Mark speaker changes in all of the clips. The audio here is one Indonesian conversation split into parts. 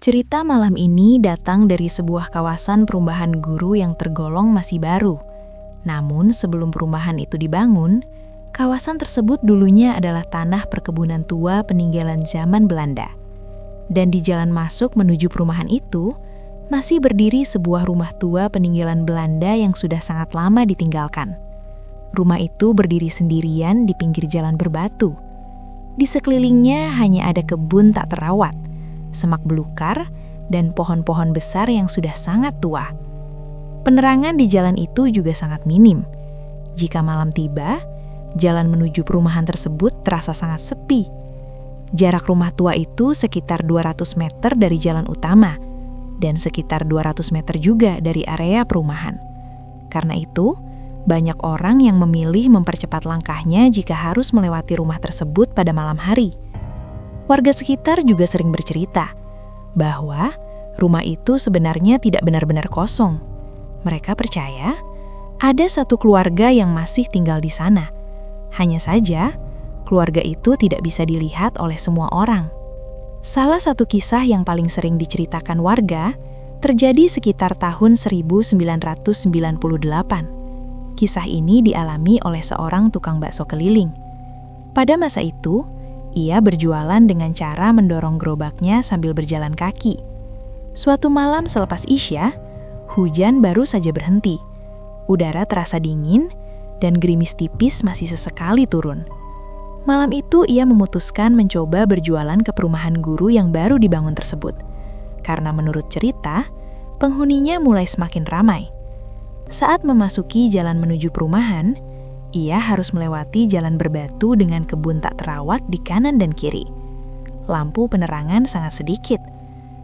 Speaker 1: Cerita malam ini datang dari sebuah kawasan perumahan guru yang tergolong masih baru. Namun sebelum perumahan itu dibangun, kawasan tersebut dulunya adalah tanah perkebunan tua peninggalan zaman Belanda. Dan di jalan masuk menuju perumahan itu, masih berdiri sebuah rumah tua peninggalan Belanda yang sudah sangat lama ditinggalkan. Rumah itu berdiri sendirian di pinggir jalan berbatu. Di sekelilingnya hanya ada kebun tak terawat, semak belukar, dan pohon-pohon besar yang sudah sangat tua. Penerangan di jalan itu juga sangat minim. Jika malam tiba, jalan menuju perumahan tersebut terasa sangat sepi. Jarak rumah tua itu sekitar 200 meter dari jalan utama, dan sekitar 200 meter juga dari area perumahan. Karena itu, banyak orang yang memilih mempercepat langkahnya jika harus melewati rumah tersebut pada malam hari. Warga sekitar juga sering bercerita bahwa rumah itu sebenarnya tidak benar-benar kosong. Mereka percaya ada satu keluarga yang masih tinggal di sana. Hanya saja, keluarga itu tidak bisa dilihat oleh semua orang. Salah satu kisah yang paling sering diceritakan warga terjadi sekitar tahun 1998. Kisah ini dialami oleh seorang tukang bakso keliling. Pada masa itu, ia berjualan dengan cara mendorong gerobaknya sambil berjalan kaki. Suatu malam selepas Isya, hujan baru saja berhenti. Udara terasa dingin dan gerimis tipis masih sesekali turun. Malam itu ia memutuskan mencoba berjualan ke perumahan guru yang baru dibangun tersebut. Karena menurut cerita, penghuninya mulai semakin ramai. Saat memasuki jalan menuju perumahan, ia harus melewati jalan berbatu dengan kebun tak terawat di kanan dan kiri. Lampu penerangan sangat sedikit.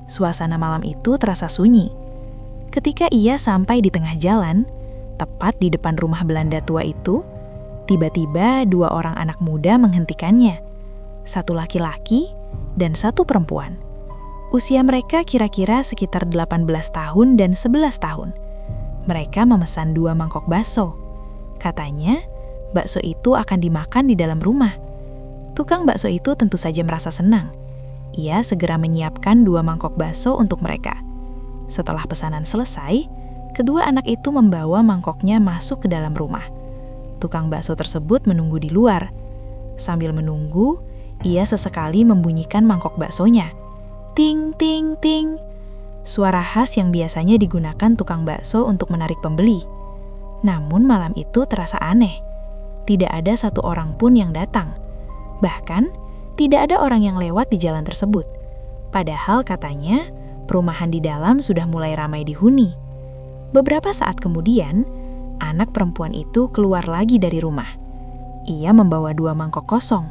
Speaker 1: Suasana malam itu terasa sunyi. Ketika ia sampai di tengah jalan, tepat di depan rumah Belanda tua itu, tiba-tiba dua orang anak muda menghentikannya. Satu laki-laki dan satu perempuan. Usia mereka kira-kira sekitar 18 tahun dan 11 tahun. Mereka memesan 2 mangkok bakso. Katanya, bakso itu akan dimakan di dalam rumah. Tukang bakso itu tentu saja merasa senang. Ia segera menyiapkan 2 mangkok bakso untuk mereka. Setelah pesanan selesai, kedua anak itu membawa mangkoknya masuk ke dalam rumah. Tukang bakso tersebut menunggu di luar. Sambil menunggu, ia sesekali membunyikan mangkok baksonya. Ting, ting, ting. Suara khas yang biasanya digunakan tukang bakso untuk menarik pembeli. Namun malam itu terasa aneh. Tidak ada satu orang pun yang datang. Bahkan, tidak ada orang yang lewat di jalan tersebut. Padahal katanya, perumahan di dalam sudah mulai ramai dihuni. Beberapa saat kemudian, anak perempuan itu keluar lagi dari rumah. Ia membawa 2 mangkok kosong.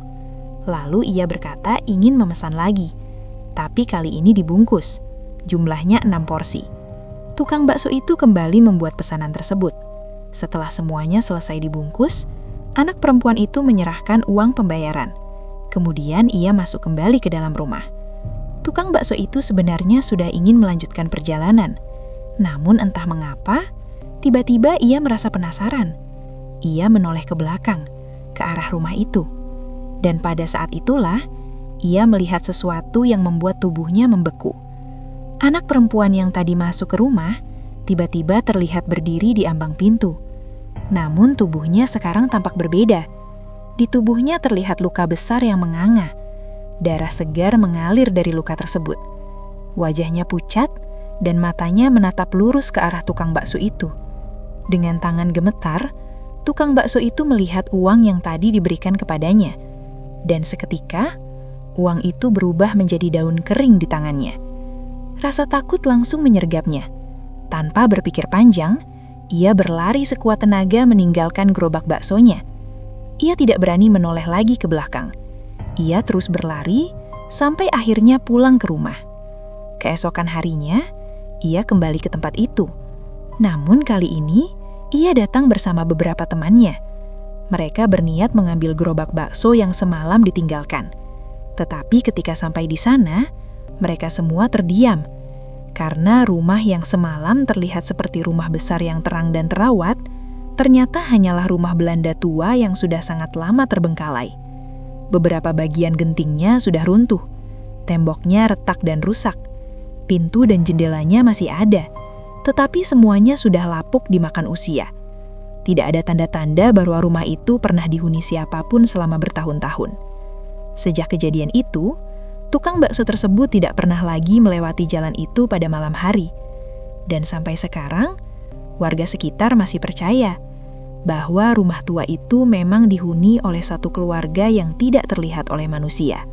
Speaker 1: Lalu ia berkata ingin memesan lagi. Tapi kali ini dibungkus. Jumlahnya 6 porsi. Tukang bakso itu kembali membuat pesanan tersebut. Setelah semuanya selesai dibungkus, anak perempuan itu menyerahkan uang pembayaran. Kemudian ia masuk kembali ke dalam rumah. Tukang bakso itu sebenarnya sudah ingin melanjutkan perjalanan. Namun entah mengapa, tiba-tiba ia merasa penasaran. Ia menoleh ke belakang, ke arah rumah itu. Dan pada saat itulah, ia melihat sesuatu yang membuat tubuhnya membeku. Anak perempuan yang tadi masuk ke rumah, tiba-tiba terlihat berdiri di ambang pintu. Namun tubuhnya sekarang tampak berbeda. Di tubuhnya terlihat luka besar yang menganga. Darah segar mengalir dari luka tersebut. Wajahnya pucat dan matanya menatap lurus ke arah tukang bakso itu. Dengan tangan gemetar, tukang bakso itu melihat uang yang tadi diberikan kepadanya. Dan seketika, uang itu berubah menjadi daun kering di tangannya. Rasa takut langsung menyergapnya. Tanpa berpikir panjang, ia berlari sekuat tenaga meninggalkan gerobak baksonya. Ia tidak berani menoleh lagi ke belakang. Ia terus berlari sampai akhirnya pulang ke rumah. Keesokan harinya, ia kembali ke tempat itu. Namun kali ini, ia datang bersama beberapa temannya. Mereka berniat mengambil gerobak bakso yang semalam ditinggalkan. Tetapi ketika sampai di sana, mereka semua terdiam. Karena rumah yang semalam terlihat seperti rumah besar yang terang dan terawat, ternyata hanyalah rumah Belanda tua yang sudah sangat lama terbengkalai. Beberapa bagian gentingnya sudah runtuh, temboknya retak dan rusak. Pintu dan jendelanya masih ada, tetapi semuanya sudah lapuk dimakan usia. Tidak ada tanda-tanda bahwa rumah itu pernah dihuni siapapun selama bertahun-tahun. Sejak kejadian itu, tukang bakso tersebut tidak pernah lagi melewati jalan itu pada malam hari. Dan sampai sekarang, warga sekitar masih percaya bahwa rumah tua itu memang dihuni oleh satu keluarga yang tidak terlihat oleh manusia.